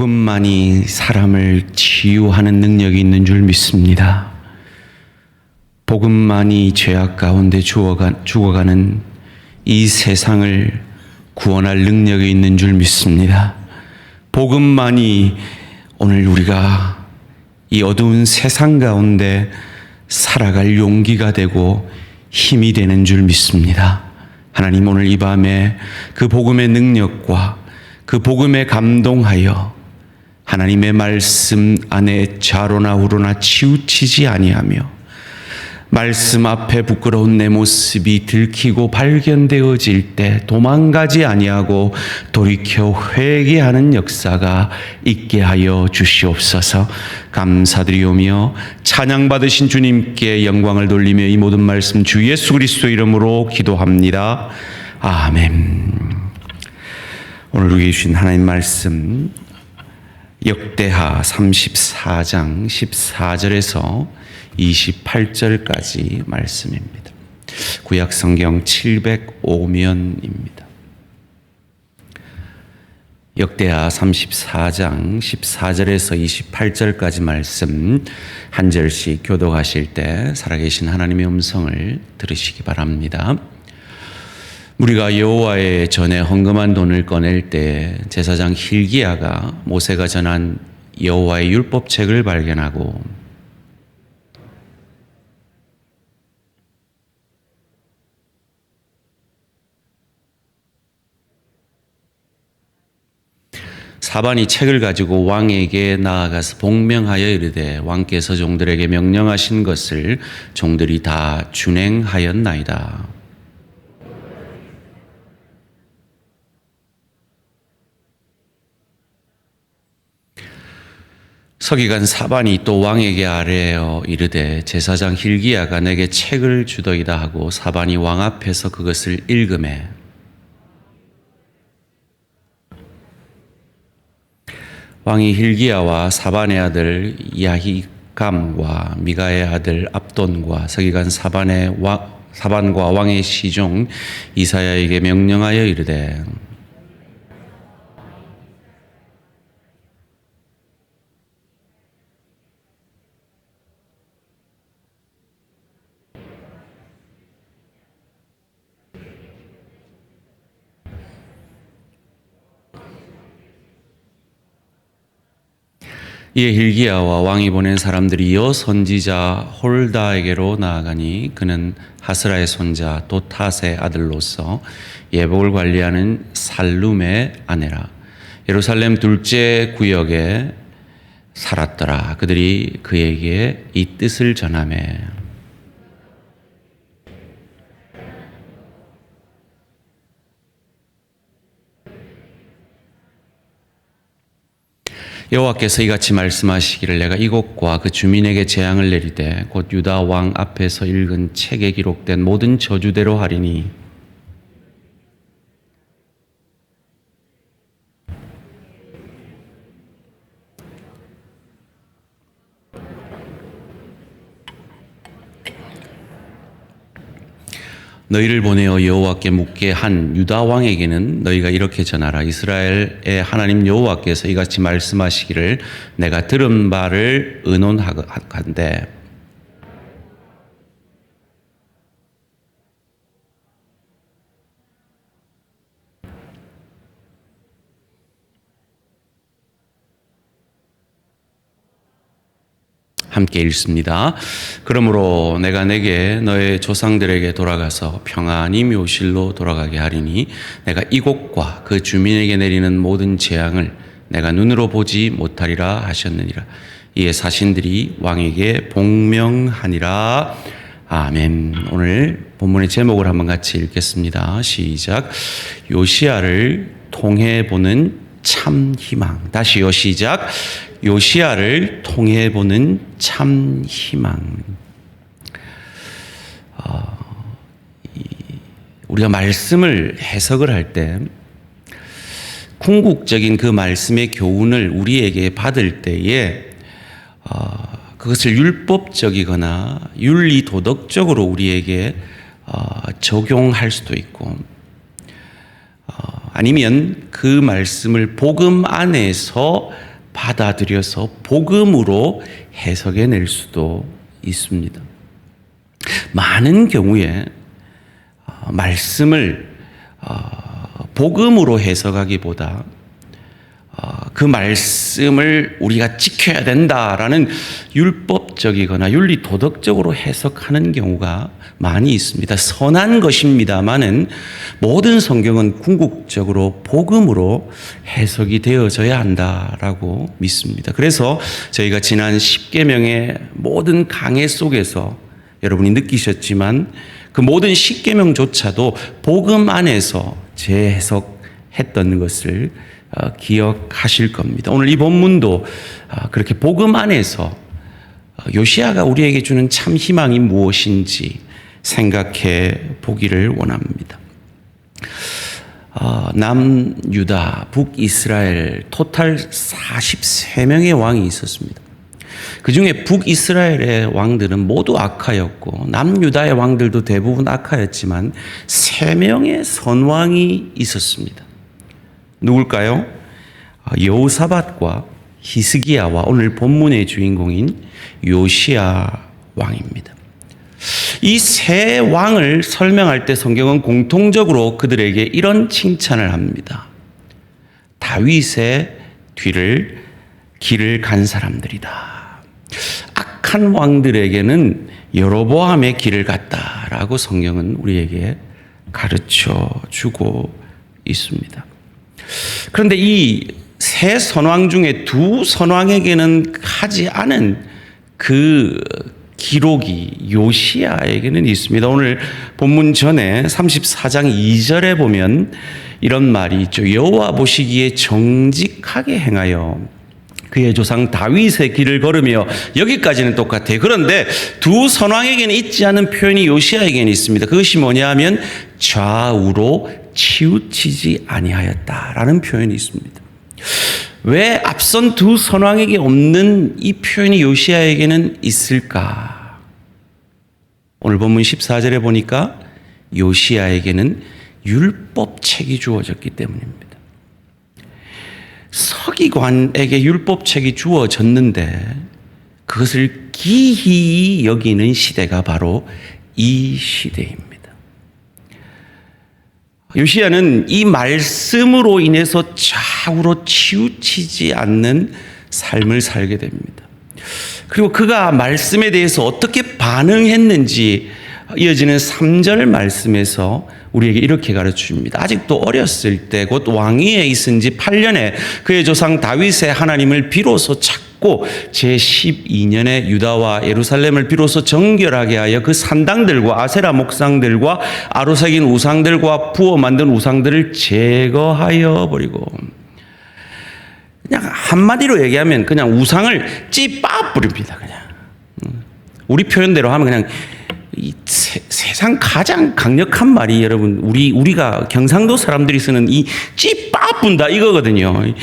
복음만이 사람을 치유하는 능력이 있는 줄 믿습니다. 복음만이 죄악 가운데 죽어가는 이 세상을 구원할 능력이 있는 줄 믿습니다. 복음만이 오늘 우리가 이 어두운 세상 가운데 살아갈 용기가 되고 힘이 되는 줄 믿습니다. 하나님, 오늘 이 밤에 그 복음의 능력과 그 복음에 감동하여 하나님의 말씀 안에 좌로나 우로나 치우치지 아니하며 말씀 앞에 부끄러운 내 모습이 들키고 발견되어질 때 도망가지 아니하고 돌이켜 회개하는 역사가 있게 하여 주시옵소서. 감사드리오며 찬양받으신 주님께 영광을 돌리며 이 모든 말씀 주 예수 그리스도 이름으로 기도합니다. 아멘. 오늘 우리에게 주신 하나님 말씀 역대하 34장 14절에서 28절까지 말씀입니다. 구약 성경 705면입니다. 역대하 34장 14절에서 28절까지 말씀 한 절씩 교독하실 때 살아계신 하나님의 음성을 들으시기 바랍니다. 우리가 여호와의 전에 헌금한 돈을 꺼낼 때 제사장 hil기야가 모세가 전한 여호와의 율법책을 발견하고 사반이 책을 가지고 왕에게 나아가서 복명하여 이르되 왕께서 종들에게 명령하신 것을 종들이 다 준행하였나이다. 서기관 사반이 또 왕에게 아뢰어 이르되 제사장 hil기야가 내게 책을 주더이다 하고 사반이 왕 앞에서 그것을 읽으매 왕이 hil기야와 사반의 아들 야히감과 미가의 아들 압돈과 서기관 사반과 왕의 시종 이사야에게 명령하여 이르되 이에 hil기야와 왕이 보낸 사람들이 여 선지자 홀다에게로 나아가니 그는 하스라의 손자 도탓의 아들로서 예복을 관리하는 살룸의 아내라. 예루살렘 둘째 구역에 살았더라. 그들이 그에게 이 뜻을 전하매 여호와께서 이같이 말씀하시기를 내가 이곳과 그 주민에게 재앙을 내리되 곧 유다 왕 앞에서 읽은 책에 기록된 모든 저주대로 하리니 너희를 보내어 여호와께 묻게 한 유다 왕에게는 너희가 이렇게 전하라. 이스라엘의 하나님 여호와께서 이같이 말씀하시기를 내가 들은 바를 의논하건대 함께 읽습니다. 그러므로 내가 내게 너의 조상들에게 돌아가서 평안히 묘실로 돌아가게 하리니 내가 이곳과 그 주민에게 내리는 모든 재앙을 내가 눈으로 보지 못하리라 하셨느니라. 이에 사신들이 왕에게 복명하니라. 아멘. 오늘 본문의 제목을 한번 같이 읽겠습니다. 시작. 요시야를 통해 보는 참 희망. 다시요. 시작. 요시야를 통해 보는 참 희망. 우리가 말씀을 해석을 할 때 궁극적인 그 말씀의 교훈을 우리에게 받을 때에 그것을 율법적이거나 윤리 도덕적으로 우리에게 적용할 수도 있고 아니면 그 말씀을 복음 안에서 받아들여서 복음으로 해석해낼 수도 있습니다. 많은 경우에 말씀을 복음으로 해석하기보다 그 말씀을 우리가 지켜야 된다라는 율법적이거나 윤리 도덕적으로 해석하는 경우가 많이 있습니다. 선한 것입니다마는 모든 성경은 궁극적으로 복음으로 해석이 되어져야 한다라고 믿습니다. 그래서 저희가 지난 10계명의 모든 강해 속에서 여러분이 느끼셨지만 그 모든 10계명조차도 복음 안에서 재해석했던 것을 기억하실 겁니다. 오늘 이 본문도 그렇게 복음 안에서 요시야가 우리에게 주는 참 희망이 무엇인지 생각해 보기를 원합니다. 남유다, 북이스라엘 토탈 43명의 왕이 있었습니다. 그 중에 북이스라엘의 왕들은 모두 악하였고 남유다의 왕들도 대부분 악하였지만 3명의 선왕이 있었습니다. 누굴까요? 여호사밧과 히스기야와 오늘 본문의 주인공인 요시야 왕입니다. 이 세 왕을 설명할 때 성경은 공통적으로 그들에게 이런 칭찬을 합니다. 다윗의 길을 간 사람들이다. 악한 왕들에게는 여로보암의 길을 갔다라고 성경은 우리에게 가르쳐 주고 있습니다. 그런데 이 세 선왕 중에 두 선왕에게는 하지 않은 그 기록이 요시야에게는 있습니다. 오늘 본문 전에 34장 2절에 보면 이런 말이 있죠. 여호와 보시기에 정직하게 행하여 그의 조상 다윗의 길을 걸으며, 여기까지는 똑같아요. 그런데 두 선왕에게는 있지 않은 표현이 요시야에게는 있습니다. 그것이 뭐냐 하면 좌우로 치우치지 아니하였다라는 표현이 있습니다. 왜 앞선 두 선왕에게 없는 이 표현이 요시야에게는 있을까? 오늘 본문 14절에 보니까 요시야에게는 율법책이 주어졌기 때문입니다. 서기관에게 율법책이 주어졌는데 그것을 기히 여기는 시대가 바로 이 시대입니다. 요시야는 이 말씀으로 인해서 좌우로 치우치지 않는 삶을 살게 됩니다. 그리고 그가 말씀에 대해서 어떻게 반응했는지 이어지는 3절 말씀에서 우리에게 이렇게 가르쳐줍니다. 아직도 어렸을 때 곧 왕위에 있은 지 8년에 그의 조상 다윗의 하나님을 비로소 찾고 제12년에 유다와 예루살렘을 비로소 정결하게 하여 그 산당들과 아세라 목상들과 아로새긴 우상들과 부어 만든 우상들을 제거하여 버리고, 그냥 한마디로 얘기하면 그냥 우상을 찌빠 뿌립니다. 그냥 우리 표현대로 하면 그냥 이 세상 가장 강력한 말이 여러분 우리가 경상도 사람들이 쓰는 이 찌빠 뿐다 이거거든요.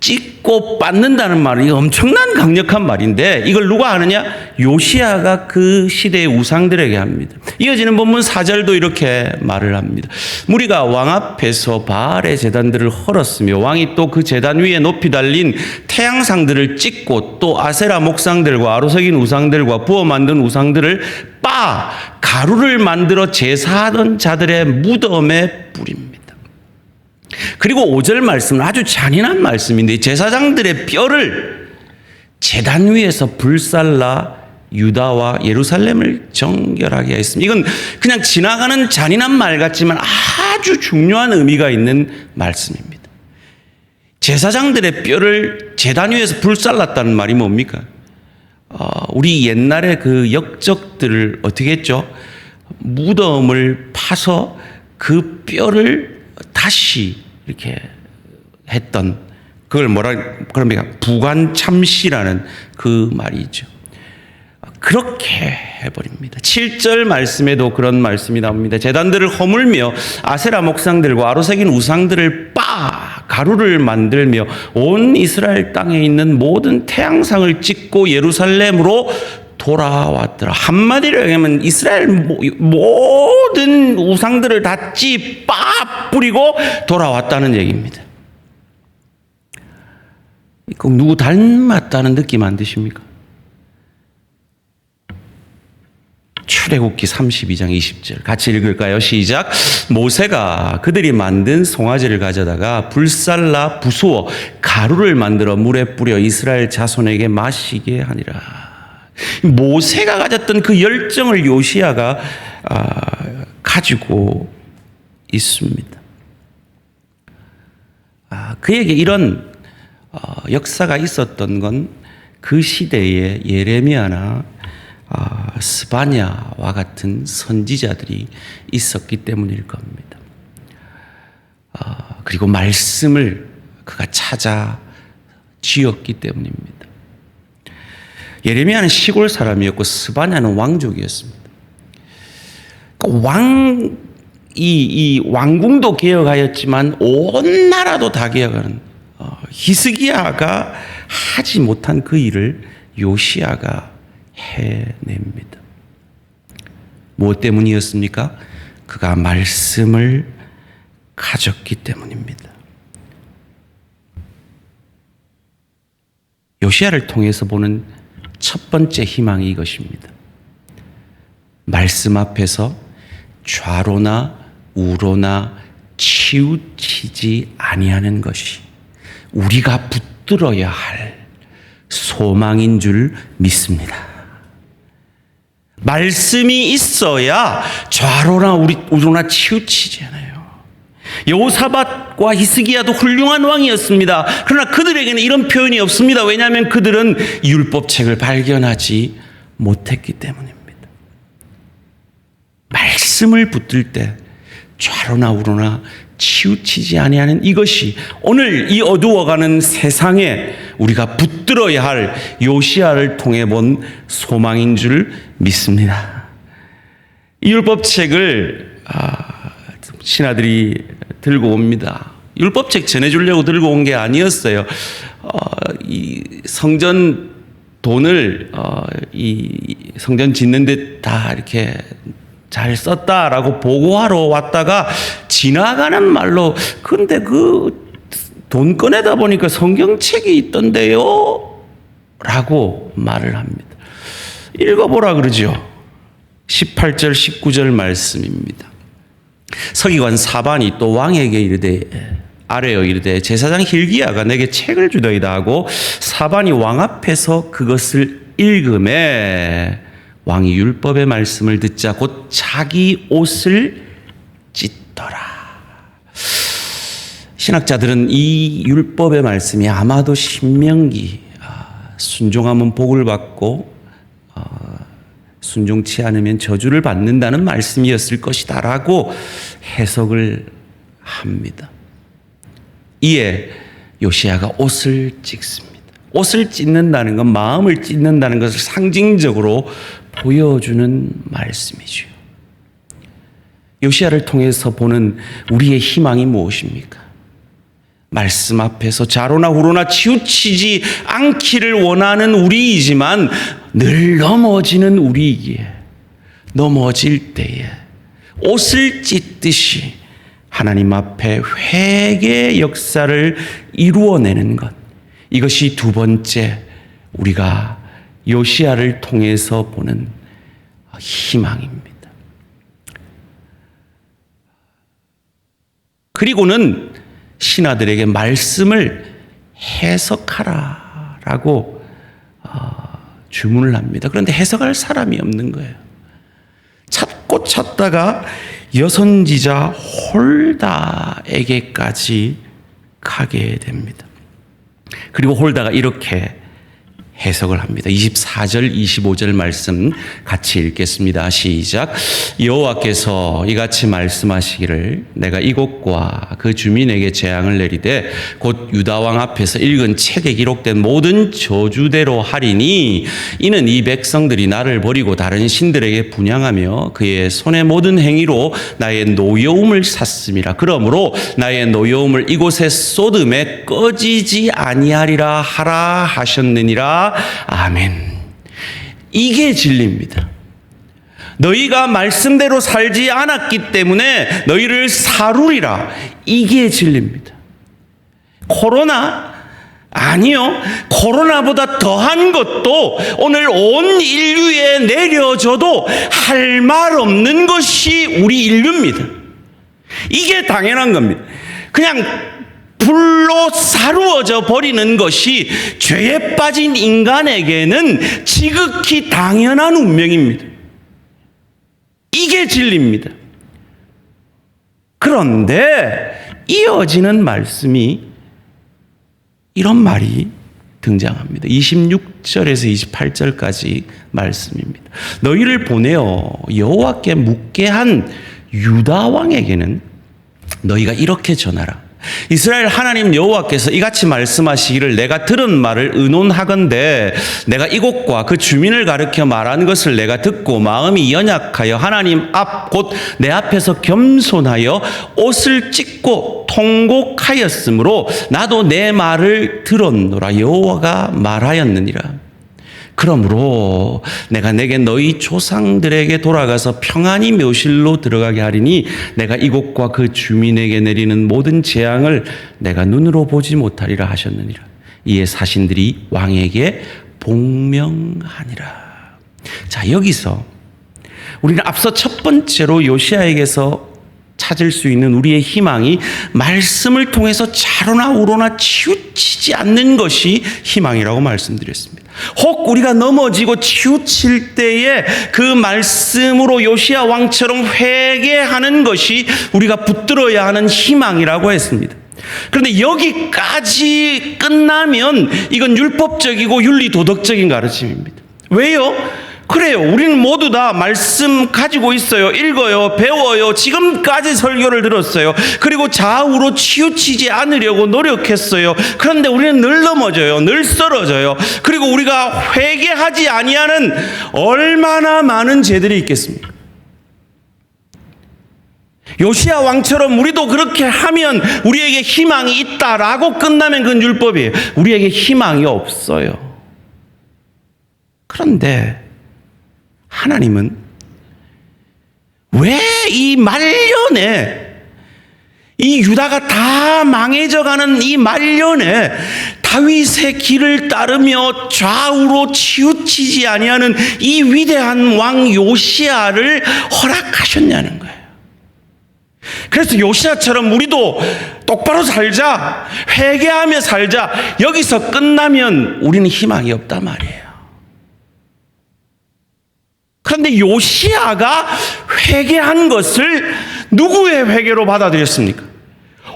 찢고 빻는다는 말은 이거 엄청난 강력한 말인데 이걸 누가 하느냐? 요시야가 그 시대의 우상들에게 합니다. 이어지는 본문 4절도 이렇게 말을 합니다. 무리가 왕 앞에서 바알의 제단들을 헐었으며 왕이 또 그 제단 위에 높이 달린 태양상들을 찢고 또 아세라 목상들과 아로새긴 우상들과 부어 만든 우상들을 가루를 만들어 제사하던 자들의 무덤에 뿌립니다. 그리고 5절 말씀은 아주 잔인한 말씀인데 제사장들의 뼈를 제단 위에서 불살라 유다와 예루살렘을 정결하게 했습니다. 이건 그냥 지나가는 잔인한 말 같지만 아주 중요한 의미가 있는 말씀입니다. 제사장들의 뼈를 제단 위에서 불살랐다는 말이 뭡니까? 우리 옛날에 그 역적들을 어떻게 했죠? 무덤을 파서 그 뼈를 다시 이렇게 했던, 그걸 그럽니까? 부관참시라는 그 말이 있죠. 그렇게 해버립니다. 7절 말씀에도 그런 말씀이 나옵니다. 제단들을 허물며 아세라 목상들과 아로새긴 우상들을 가루를 만들며 온 이스라엘 땅에 있는 모든 태양상을 찍고 예루살렘으로 돌아왔더라. 한마디로 얘기하면 이스라엘 모든 우상들을 다 뿌리고 돌아왔다는 얘기입니다. 꼭 누구 닮았다는 느낌 안 드십니까? 출애굽기 32장 20절 같이 읽을까요? 시작. 모세가 그들이 만든 송아지를 가져다가 불살라 부수어 가루를 만들어 물에 뿌려 이스라엘 자손에게 마시게 하니라. 모세가 가졌던 그 열정을 요시야가 가지고 있습니다. 그에게 이런 역사가 있었던 건 그 시대에 예레미야나 스바냐와 같은 선지자들이 있었기 때문일 겁니다. 그리고 말씀을 그가 찾아 지었기 때문입니다. 예레미야는 시골 사람이었고 스바냐는 왕족이었습니다. 이 왕궁도 개혁하였지만 온 나라도 다 개혁하는 히스기야가 하지 못한 그 일을 요시야가 해냅니다. 무엇 때문이었습니까? 그가 말씀을 가졌기 때문입니다. 요시야를 통해서 보는 첫 번째 희망이 이것입니다. 말씀 앞에서 좌로나 우로나 치우치지 아니하는 것이 우리가 붙들어야 할 소망인 줄 믿습니다. 말씀이 있어야 좌로나 우로나 치우치지 않아요. 여호사밧과 히스기야도 훌륭한 왕이었습니다. 그러나 그들에게는 이런 표현이 없습니다. 왜냐하면 그들은 율법책을 발견하지 못했기 때문입니다. 말씀을 붙들 때 좌로나 우로나 치우치지 아니하는 이것이 오늘 이 어두워가는 세상에 우리가 붙들어야 할 요시야를 통해 본 소망인 줄 믿습니다. 이 율법책을 신하들이 들고 옵니다. 율법책 전해주려고 들고 온 게 아니었어요. 이 성전 돈을 이 성전 짓는 데 다 이렇게 잘 썼다라고 보고하러 왔다가 지나가는 말로 근데 그 돈 꺼내다 보니까 성경책이 있던데요? 라고 말을 합니다. 읽어보라 그러죠. 18절 19절 말씀입니다. 서기관 사반이 또 왕에게 이르되 아뢰어 이르되 제사장 hil기야가 내게 책을 주더이다 하고 사반이 왕 앞에서 그것을 읽음에 왕이 율법의 말씀을 듣자 곧 자기 옷을 찢더라. 신학자들은 이 율법의 말씀이 아마도 신명기 순종하면 복을 받고 순종치 않으면 저주를 받는다는 말씀이었을 것이다 라고 해석을 합니다. 이에 요시야가 옷을 찢습니다. 옷을 찢는다는 건 마음을 찢는다는 것을 상징적으로 보여주는 말씀이죠. 요시야를 통해서 보는 우리의 희망이 무엇입니까? 말씀 앞에서 좌로나 우로나 치우치지 않기를 원하는 우리이지만 늘 넘어지는 우리이기에 넘어질 때에 옷을 찢듯이 하나님 앞에 회개의 역사를 이루어내는 것, 이것이 두 번째 우리가 요시야를 통해서 보는 희망입니다. 그리고는 신하들에게 말씀을 해석하라라고 주문을 합니다. 그런데 해석할 사람이 없는 거예요. 찾고 찾다가 여선지자 홀다에게까지 가게 됩니다. 그리고 홀다가 이렇게 해석을 합니다. 24절 25절 말씀 같이 읽겠습니다. 시작. 여호와께서 이같이 말씀하시기를 내가 이곳과 그 주민에게 재앙을 내리되 곧 유다 왕 앞에서 읽은 책에 기록된 모든 저주대로 하리니 이는 이 백성들이 나를 버리고 다른 신들에게 분향하며 그의 손의 모든 행위로 나의 노여움을 샀음이라. 그러므로 나의 노여움을 이곳에 쏟음에 꺼지지 아니하리라 하라 하셨느니라. 아멘. 이게 진리입니다. 너희가 말씀대로 살지 않았기 때문에 너희를 사루리라. 이게 진리입니다. 코로나 아니요. 코로나보다 더한 것도 오늘 온 인류에 내려져도 할 말 없는 것이 우리 인류입니다. 이게 당연한 겁니다. 그냥 불로 사루어져 버리는 것이 죄에 빠진 인간에게는 지극히 당연한 운명입니다. 이게 진리입니다. 그런데 이어지는 말씀이 이런 말이 등장합니다. 26절에서 28절까지 말씀입니다. 너희를 보내어 여호와께 묻게 한 유다 왕에게는 너희가 이렇게 전하라. 이스라엘 하나님 여호와께서 이같이 말씀하시기를 내가 들은 말을 의논하건대 내가 이곳과 그 주민을 가르쳐 말한 것을 내가 듣고 마음이 연약하여 하나님 앞 곧 내 앞에서 겸손하여 옷을 찢고 통곡하였으므로 나도 내 말을 들었노라. 여호와가 말하였느니라. 그러므로 내가 내게 너희 조상들에게 돌아가서 평안히 묘실로 들어가게 하리니 내가 이곳과 그 주민에게 내리는 모든 재앙을 내가 눈으로 보지 못하리라 하셨느니라. 이에 사신들이 왕에게 복명하니라. 자, 여기서 우리는 앞서 첫 번째로 요시야에게서 찾을 수 있는 우리의 희망이 말씀을 통해서 좌로나 우로나 치우치지 않는 것이 희망이라고 말씀드렸습니다. 혹 우리가 넘어지고 치우칠 때에 그 말씀으로 요시야 왕처럼 회개하는 것이 우리가 붙들어야 하는 희망이라고 했습니다. 그런데 여기까지 끝나면 이건 율법적이고 윤리도덕적인 가르침입니다. 왜요? 그래요. 우리는 모두 다 말씀 가지고 있어요. 읽어요. 배워요. 지금까지 설교를 들었어요. 그리고 좌우로 치우치지 않으려고 노력했어요. 그런데 우리는 늘 넘어져요. 늘 쓰러져요. 그리고 우리가 회개하지 아니하는 얼마나 많은 죄들이 있겠습니까? 요시야 왕처럼 우리도 그렇게 하면 우리에게 희망이 있다라고 끝나면 그건 율법이에요. 우리에게 희망이 없어요. 그런데 하나님은 왜 이 말년에 이 유다가 다 망해져가는 이 말년에 다윗의 길을 따르며 좌우로 치우치지 아니하는 이 위대한 왕 요시야를 허락하셨냐는 거예요. 그래서 요시야처럼 우리도 똑바로 살자, 회개하며 살자, 여기서 끝나면 우리는 희망이 없단 말이에요. 그런데 요시야가 회개한 것을 누구의 회개로 받아들였습니까?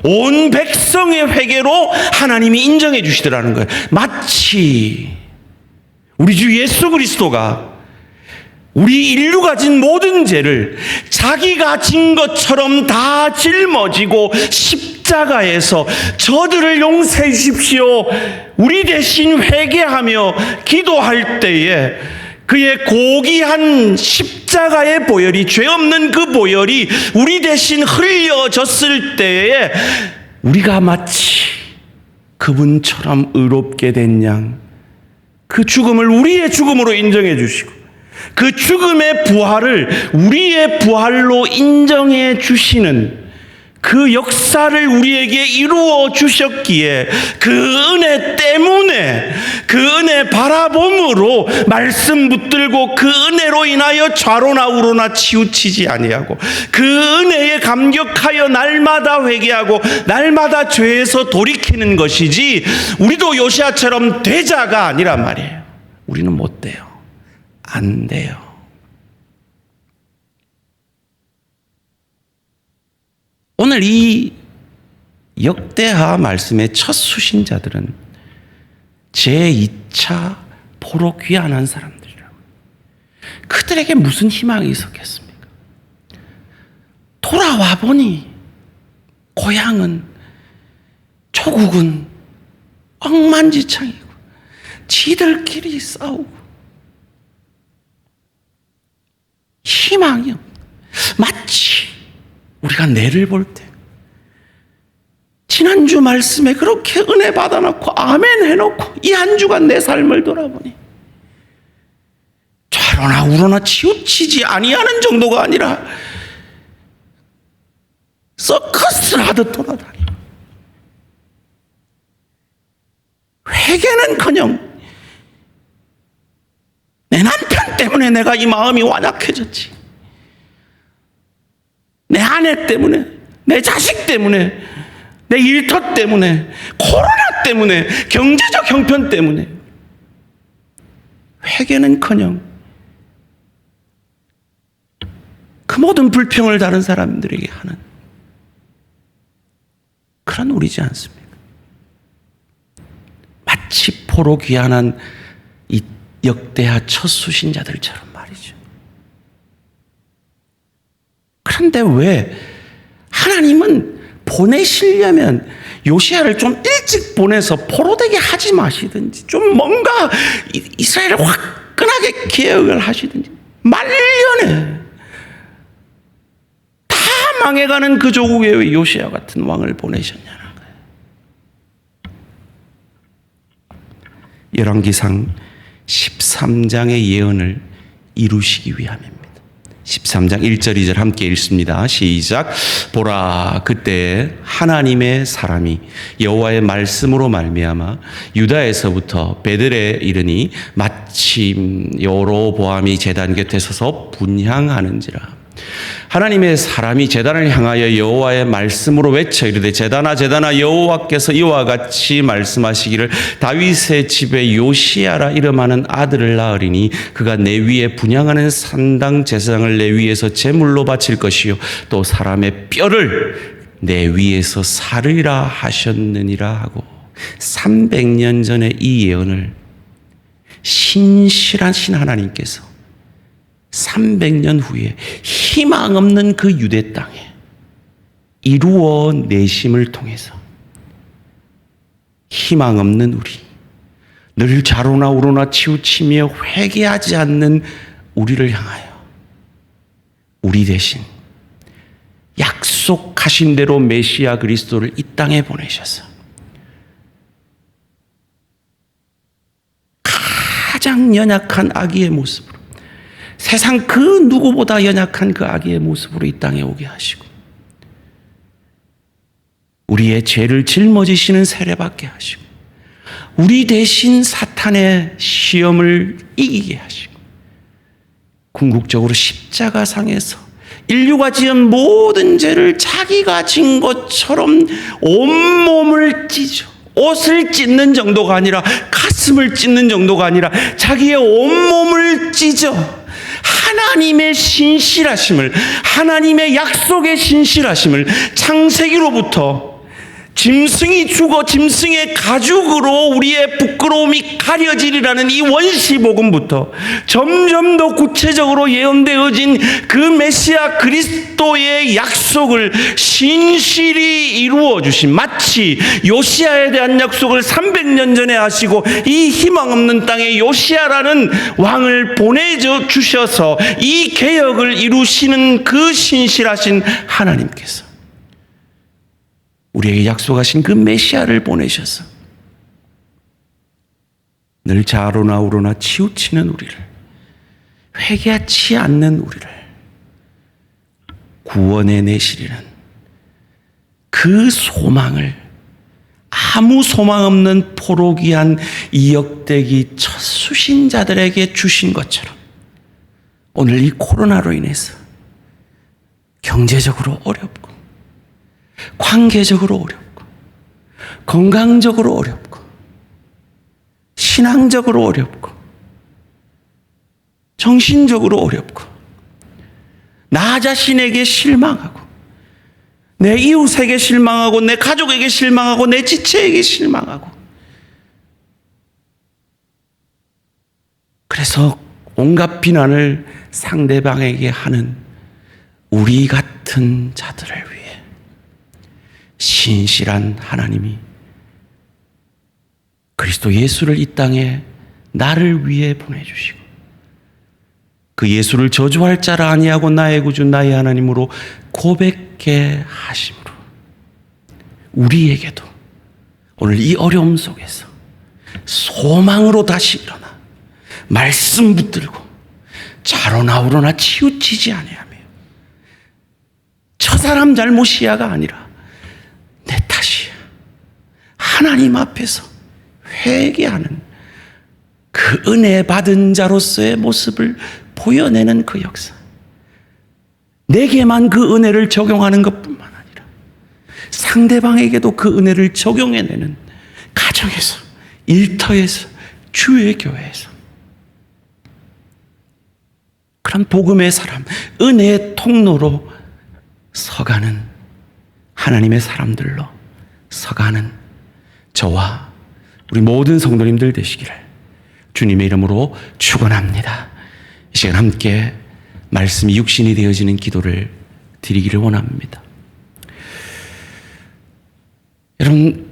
온 백성의 회개로 하나님이 인정해 주시더라는 거예요. 마치 우리 주 예수 그리스도가 우리 인류가 진 모든 죄를 자기가 진 것처럼 다 짊어지고 십자가에서 저들을 용서해 주십시오, 우리 대신 회개하며 기도할 때에 그의 고귀한 십자가의 보혈이, 죄 없는 그 보혈이 우리 대신 흘려졌을 때에 우리가 마치 그분처럼 의롭게 된 양, 그 죽음을 우리의 죽음으로 인정해 주시고 그 죽음의 부활을 우리의 부활로 인정해 주시는 그 역사를 우리에게 이루어 주셨기에 그 은혜 때문에, 그 은혜 바라봄으로 말씀 붙들고 그 은혜로 인하여 좌로나 우로나 치우치지 아니하고 그 은혜에 감격하여 날마다 회개하고 날마다 죄에서 돌이키는 것이지, 우리도 요시야처럼 되자가 아니란 말이에요. 우리는 못 돼요. 안 돼요. 오늘 이 역대하 말씀의 첫 수신자들은 제2차 포로 귀환한 사람들이라고. 그들에게 무슨 희망이 있었겠습니까? 돌아와 보니 고향은, 조국은 억만지창이고 지들끼리 싸우고 희망이 없는, 마치 우리가 내를 볼 때 지난주 말씀에 그렇게 은혜 받아놓고 아멘 해놓고 이 한 주간 내 삶을 돌아보니 좌로나 우로나 치우치지 아니하는 정도가 아니라 서커스를 하듯 돌아다니. 회개는커녕 내 남편 때문에 내가 이 마음이 완악해졌지, 내 아내 때문에, 내 자식 때문에, 내 일터 때문에, 코로나 때문에, 경제적 형편 때문에 회개는커녕 그 모든 불평을 다른 사람들에게 하는 그런 우리지 않습니까? 마치 포로 귀환한 이 역대하 첫 수신자들처럼 말이죠. 그런데 왜 하나님은 보내시려면 요시야를 좀 일찍 보내서 포로되게 하지 마시든지, 좀 뭔가 이스라엘을 화끈하게 개혁을 하시든지, 말년에 다 망해가는 그 조국에 왜 요시야 같은 왕을 보내셨냐는 거예요. 열왕기상 13장의 예언을 이루시기 위함입니다. 13장 1절 2절 함께 읽습니다. 시작. 보라, 그때 하나님의 사람이 여호와의 말씀으로 말미암아 유다에서부터 베들에 이르니 마침 여로보암이 제단 곁에 서서 분향하는지라. 하나님의 사람이 제단을 향하여 여호와의 말씀으로 외쳐 이르되, 제단아 제단아, 여호와께서 이와 같이 말씀하시기를 다윗의 집에 요시야라 이름하는 아들을 낳으리니 그가 내 위에 분향하는 산당 제사장을 내 위에서 제물로 바칠 것이요 또 사람의 뼈를 내 위에서 사르리라 하셨느니라 하고, 300년 전에 이 예언을 신실하신 하나님께서 300년 후에 희망 없는 그 유대 땅에 이루어 내심을 통해서 희망 없는 우리, 늘 좌로나 우로나 치우치며 회개하지 않는 우리를 향하여 우리 대신 약속하신 대로 메시아 그리스도를 이 땅에 보내셔서 가장 연약한 아기의 모습으로, 세상 그 누구보다 연약한 그 아기의 모습으로 이 땅에 오게 하시고 우리의 죄를 짊어지시는 세례받게 하시고 우리 대신 사탄의 시험을 이기게 하시고 궁극적으로 십자가상에서 인류가 지은 모든 죄를 자기가 진 것처럼 온몸을 찢어, 옷을 찢는 정도가 아니라 가슴을 찢는 정도가 아니라 자기의 온몸을 찢어 하나님의 신실하심을, 하나님의 약속의 신실하심을, 창세기로부터 짐승이 죽어 짐승의 가죽으로 우리의 부끄러움이 가려지리라는 이 원시복음부터 점점 더 구체적으로 예언되어진 그 메시아 그리스도의 약속을 신실히 이루어 주신, 마치 요시야에 대한 약속을 300년 전에 하시고 이 희망 없는 땅에 요시야라는 왕을 보내주셔서 이 개혁을 이루시는 그 신실하신 하나님께서 우리에게 약속하신 그 메시아를 보내셔서 늘 좌로나 우로나 치우치는 우리를, 회개하지 않는 우리를 구원해 내시리는 그 소망을 아무 소망 없는 포로기한 이 역대기 첫 수신자들에게 주신 것처럼 오늘 이 코로나로 인해서 경제적으로 어렵고 관계적으로 어렵고 건강적으로 어렵고 신앙적으로 어렵고 정신적으로 어렵고 나 자신에게 실망하고 내 이웃에게 실망하고 내 가족에게 실망하고 내 지체에게 실망하고, 그래서 온갖 비난을 상대방에게 하는 우리 같은 자들을 위해 신실한 하나님이 그리스도 예수를 이 땅에 나를 위해 보내주시고 그 예수를 저주할 자라 아니하고 나의 구주 나의 하나님으로 고백해 하심으로 우리에게도 오늘 이 어려움 속에서 소망으로 다시 일어나 말씀 붙들고 좌로나 우로나 치우치지 아니하며 저 사람 잘못이야가 아니라 내 탓이야, 하나님 앞에서 회개하는 그 은혜 받은 자로서의 모습을 보여내는 그 역사. 내게만 그 은혜를 적용하는 것뿐만 아니라 상대방에게도 그 은혜를 적용해내는 가정에서, 일터에서, 주의 교회에서 그런 복음의 사람, 은혜의 통로로 서가는 하나님의 사람들로 서가는 저와 우리 모든 성도님들 되시기를 주님의 이름으로 축원합니다. 이 시간 함께 말씀이 육신이 되어지는 기도를 드리기를 원합니다. 여러분,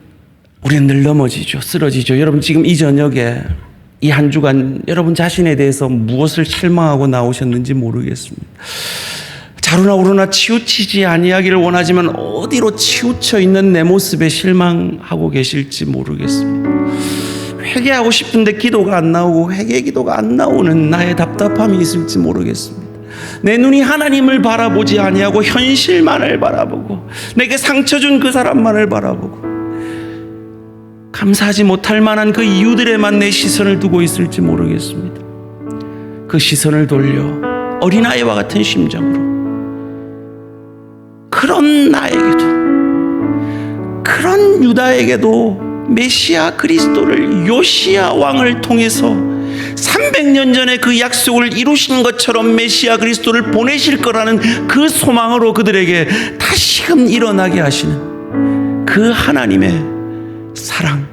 우리는 늘 넘어지죠. 쓰러지죠. 여러분, 지금 이 저녁에 이 한 주간 여러분 자신에 대해서 무엇을 실망하고 나오셨는지 모르겠습니다. 자루나 우루나 치우치지 아니하기를 원하지만 어디로 치우쳐 있는 내 모습에 실망하고 계실지 모르겠습니다. 회개하고 싶은데 기도가 안 나오고 회개 기도가 안 나오는 나의 답답함이 있을지 모르겠습니다. 내 눈이 하나님을 바라보지 아니하고 현실만을 바라보고 내게 상처 준 그 사람만을 바라보고 감사하지 못할 만한 그 이유들에만 내 시선을 두고 있을지 모르겠습니다. 그 시선을 돌려 어린아이와 같은 심정으로 그런 나에게도, 그런 유다에게도 메시아 그리스도를 요시야 왕을 통해서 300년 전에 그 약속을 이루신 것처럼 메시아 그리스도를 보내실 거라는 그 소망으로 그들에게 다시금 일어나게 하시는 그 하나님의 사랑,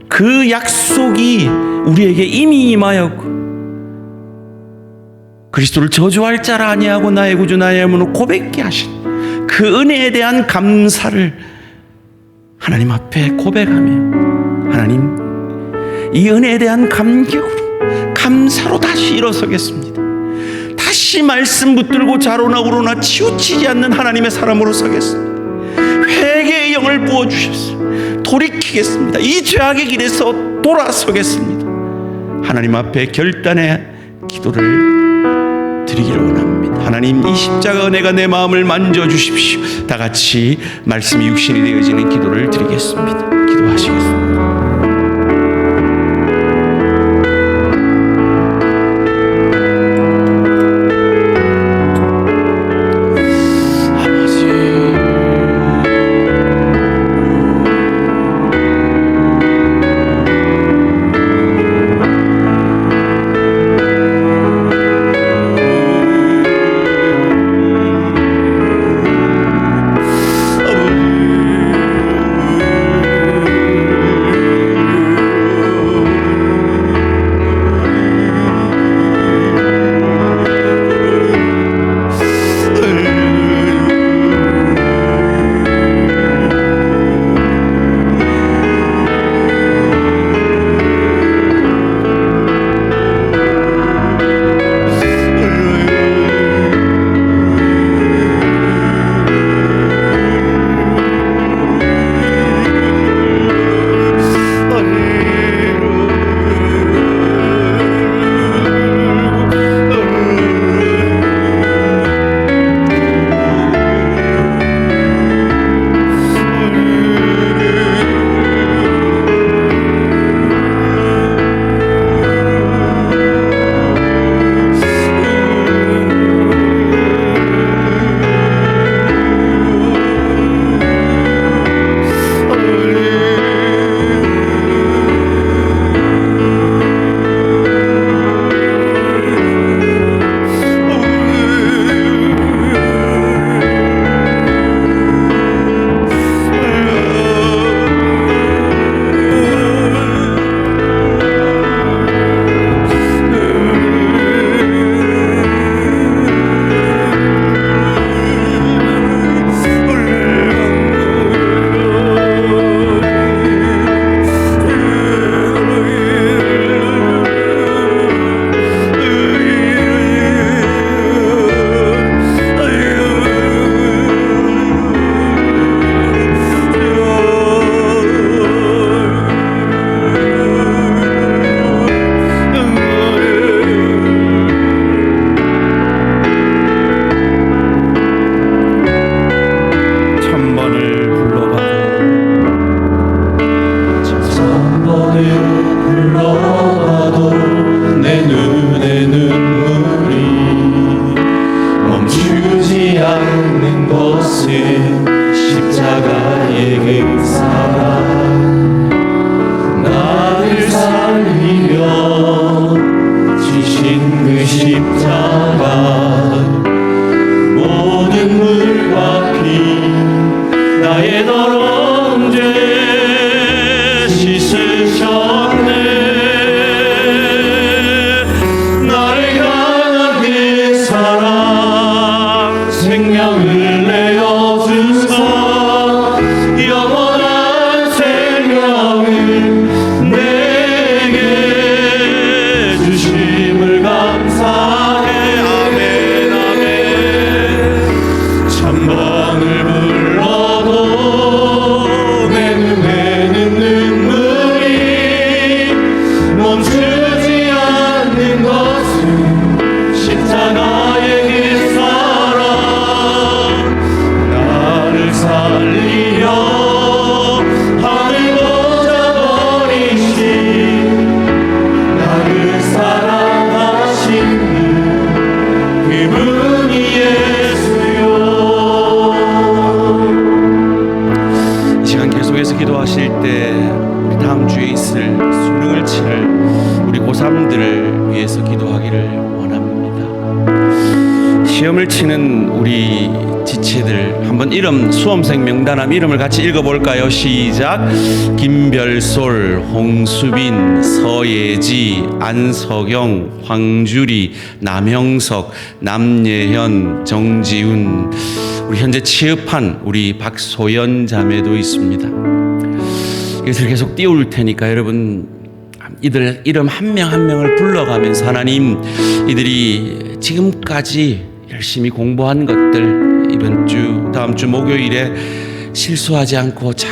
그 약속이 우리에게 이미 임하였고 그리스도를 저주할 자라 아니하고 나의 구주 나의 힘으로 고백케 하신 그 은혜에 대한 감사를 하나님 앞에 고백하며 하나님, 이 은혜에 대한 감격으로 감사로 다시 일어서겠습니다. 다시 말씀 붙들고 자로나 우로나 치우치지 않는 하나님의 사람으로 서겠습니다. 회개의 영을 부어주셔서 돌이키겠습니다. 이 죄악의 길에서 돌아서겠습니다. 하나님 앞에 결단의 기도를 드리기를 원합니다. 하나님, 이 십자가 은혜가 내 마음을 만져주십시오. 다 같이 말씀이 육신이 되어지는 기도를 드리겠습니다. 기도하시겠습니다. 멈추지 않는 것은 십자가의 그 사랑, 나를 살리려 하늘 보자 버리신 나를 사랑하신 그분이 예수요. 이 시간 계속해서 기도하실 때 우리 다음 주에 있을 수능을 치를 우리 고3들을 위해서 기도하기를 원합니다. 시험을 치는 우리 지체들 한번 이름, 수험생 명단함 이름을 같이 읽어볼까요? 시작. 김별솔, 홍수빈, 서예지, 안석영, 황주리, 남형석, 남예현, 정지훈, 우리 현재 취업한 우리 박소연 자매도 있습니다. 이것을 계속 띄울 테니까 여러분 이들 이름 한 명 한 명을 불러가면서 하나님, 이들이 지금까지 열심히 공부한 것들 이번 주 다음 주 목요일에 실수하지 않고 잘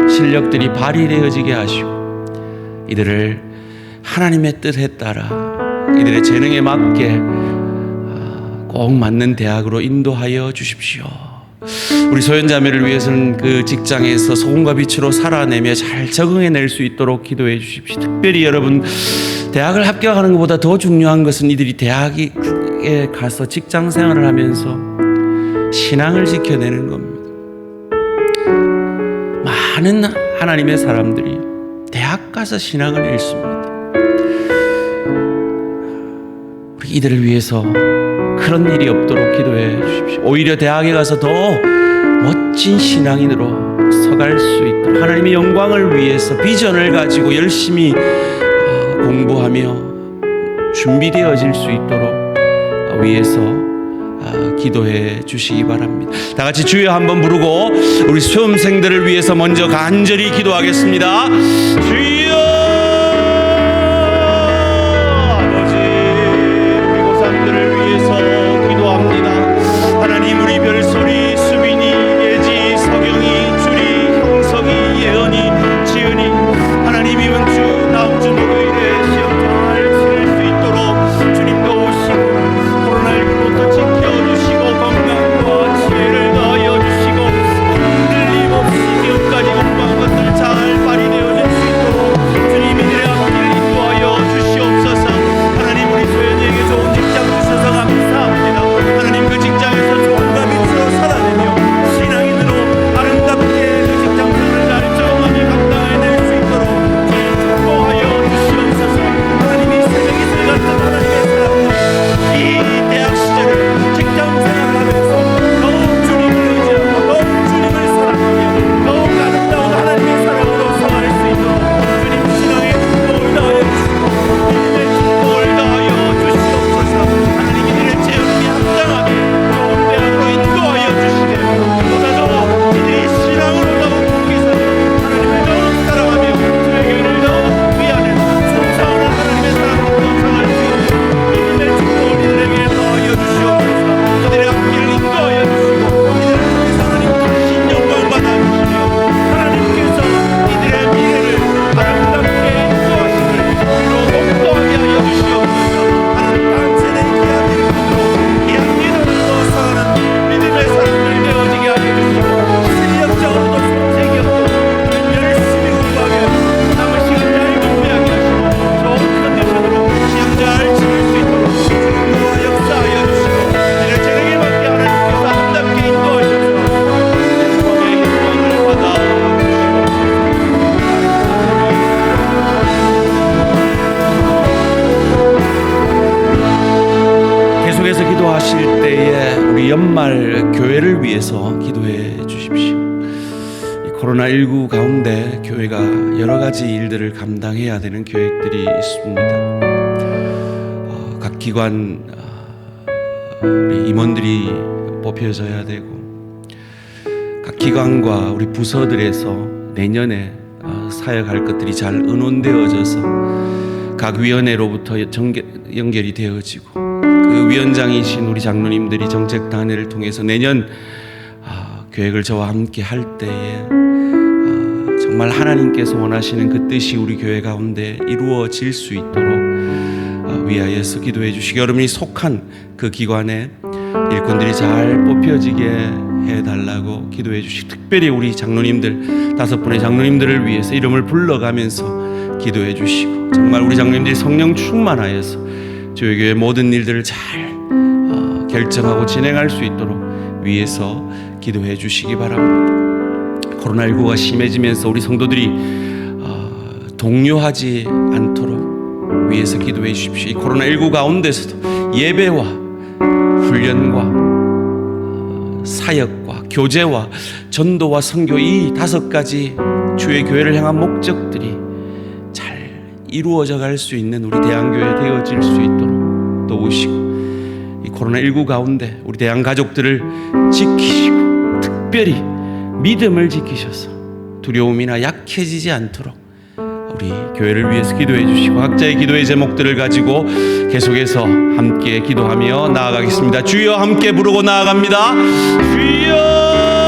실력들이 발휘되어지게 하시고 이들을 하나님의 뜻에 따라 이들의 재능에 맞게 꼭 맞는 대학으로 인도하여 주십시오. 우리 소연자매를 위해서는 그 직장에서 소금과 빛으로 살아내며 잘 적응해낼 수 있도록 기도해 주십시오. 특별히 여러분, 대학을 합격하는 것보다 더 중요한 것은 이들이 대학에 가서 직장 생활을 하면서 신앙을 지켜내는 겁니다. 많은 하나님의 사람들이 대학 가서 신앙을 잃습니다. 우리 이들을 위해서 그런 일이 없도록 기도해 주십시오. 오히려 대학에 가서 더 멋진 신앙인으로 서갈 수 있도록 하나님의 영광을 위해서 비전을 가지고 열심히 공부하며 준비되어질 수 있도록 위해서 기도해 주시기 바랍니다. 다 같이 주여 한번 부르고 우리 수험생들을 위해서 먼저 간절히 기도하겠습니다. 주여, 아버지, 우리 고3들을 위해서 기도합니다. 하나님, 우리 별소리, 수빈이, 예지, 석영이, 주리, 형석이, 예언이, 지은이, 하나님 이번 주 다음 주 목요일에 시험 잘 치를 수 있도록 주님도 오시고 코로나19로부터 지켜주시고 건강과 지혜를 더하여 주시고 흔들림 없이 지금까지 공부한 것들 잘 발휘되어질 수 있도록 주님 이들의 앞길을 인도하여 주시옵소서. 하나님, 우리 소연이에게 좋은 직장 주셔서 감사합니다. 하나님, 그 직장에서 좋은가 빛으로 살아내며 신앙인으로 아름답게 그 직장생활을 잘 적응하며 감당해낼 수 있도록 주님 축복하여 주시옵소서. 하나님, 이 새벽 이슬 같은 하나님의 사람들, 이 대학 시절을 직장생활을 하면서 더욱 주님을 의지하고 더욱 주님을 사랑하며 더욱 아름다운 하나님의 사랑으로 살아갈 수 있도록 주님 신앙의 축복을 다하여 주시고 믿음의 축복을 다하여 주시옵소서. 하나님, 이들의 재능이 합당하게 좋은 대학으로 인도하여 주시되 보다 더 이들이 신앙으로 더욱 굳기서 하나님을 더욱 사랑하며 주의 교회를 더욱 위하는 순수한 하나님의 사랑으로 살아갈 수 있는 믿음의 축복을 이들에게 더하여 주시옵소서. 이들의 앞길을 인도하여 주시고 이들을 통해서 하나님 크신 영광 받아주시며 하나님께서 이들의 미래를 아름답게 인도하시기를 주로 목도하게 하여 주시옵소서. 하나님, 다음 세대 기아들을 붙들어 기아들로 살아가는 믿음의 사람들 되어지게 하여 주시고 실력적으로도 손색이 없도록 열심히 공부하며 남은 시간 잘 준비하게 하시고 좋은 컨디션으로 시험 잘 치를 수 있도록 주님과 역사하여 주시고 이들의 재능에 맞게 하나님께서 아름답게 인도하셔서 주님의 영광을 받아 주시옵소서. 계속해서 기도하실 때에 우리 연말 교회를 위해서 기도해 주십시오. 이 코로나19 가운데 교회가 여러 가지 일들을 감당해야 되는 계획들이 있습니다. 각 기관 우리 임원들이 뽑혀져야 되고 각 기관과 우리 부서들에서 내년에 사역할 것들이 잘 의논되어져서 각 위원회로부터 연결이 되어지고 그 위원장이신 우리 장로님들이 정책 단회를 통해서 내년 계획을 저와 함께 할 때에 정말 하나님께서 원하시는 그 뜻이 우리 교회 가운데 이루어질 수 있도록 위하여서 기도해 주시기, 여러분이 속한 그 기관에 일꾼들이 잘 뽑혀지게 해달라고 기도해 주시기, 특별히 우리 장로님들 5분의 장로님들을 위해서 이름을 불러가면서 기도해 주시고, 정말 우리 장로님들이 성령 충만하여서 저희 교회 모든 일들을 잘 결정하고 진행할 수 있도록 위해서 기도해 주시기 바랍니다. 코로나19가 심해지면서 우리 성도들이 동요하지 않도록 위해서 기도해 주십시오. 이 코로나19 가운데서도 예배와 훈련과 사역과 교제와 전도와 선교, 이 5가지 주의 교회를 향한 목적들이 잘 이루어져 갈 수 있는 우리 대한교회 되어질 수 있도록 도우시고, 이 코로나19 가운데 우리 대한 가족들을 지키시고, 특별히 믿음을 지키셔서 두려움이나 약해지지 않도록 우리 교회를 위해서 기도해 주시고, 각자의 기도의 제목들을 가지고 계속해서 함께 기도하며 나아가겠습니다. 주여 함께 부르고 나아갑니다. 주여.